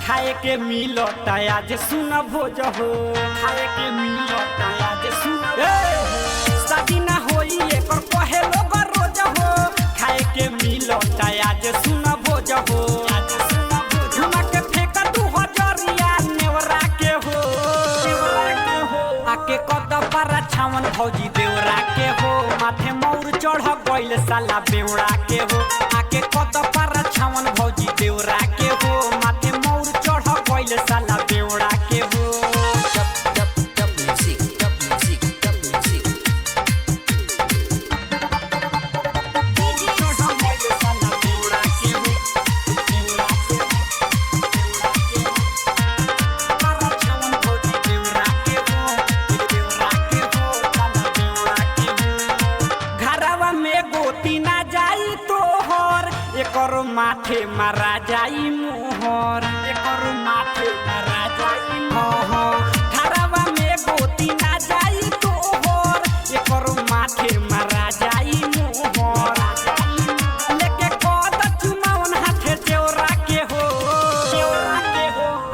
खाए के मिलता आज सुन भोज हो, खाए के मिलता आज सुन शादी ना होई एकर कहे लोग रोज हो, खाए के मिलता आज सुन भोज हो, घुमा के फेंक 2000 नेवरा के हो, आके कद पारा छावन भौजी देवरा के हो, माथे मौर चढ़ गइल साला बेवड़ा के हो, आके कद पारा छावन भौजी देवरा के हो, माथे मौर चढ़ गइल साला बेवड़ा के हो। एकर माथे मारा जाई मोहर, एकर माथे मारा जाई मोहर, घरवा में गोती ना जाई तोहर, एकर माथे मारा जाई मोहर, लेके कद चुमावन हाथे देवरा के हो,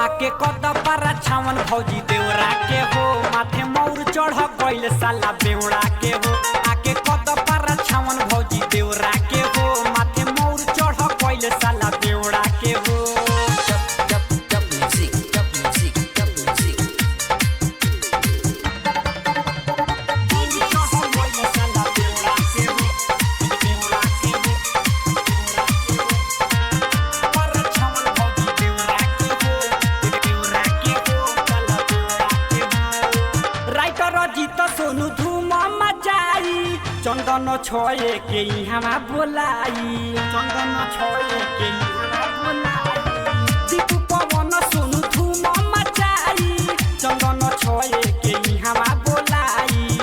आके कद पारा छावन भौजी देवरा के हो, माथे मौर चढ़ गइल साला बेवड़ा के हो, आके कद पारा छावन भौजी देवरा के हो, माथे मौर चढ़ गइल साला बेवड़ा के हो। सोनू धूम मचाई चंदन छोए के यहाँ बोलाई, चंदन छोए के यहाँ बोलाई, दीपू पवन सोनू धूम मचाई चंदन छोए के यहाँ बोलाई,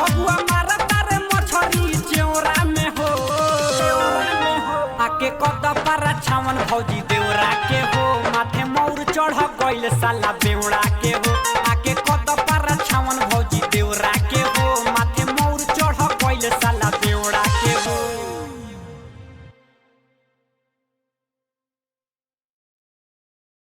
अबुआ मारा तारे मछरी चौरा में हो, आके कद पारा छावन भौजी देवरा के हो, माथे मौर चढ़ गइल साला बेवड़ा के हो।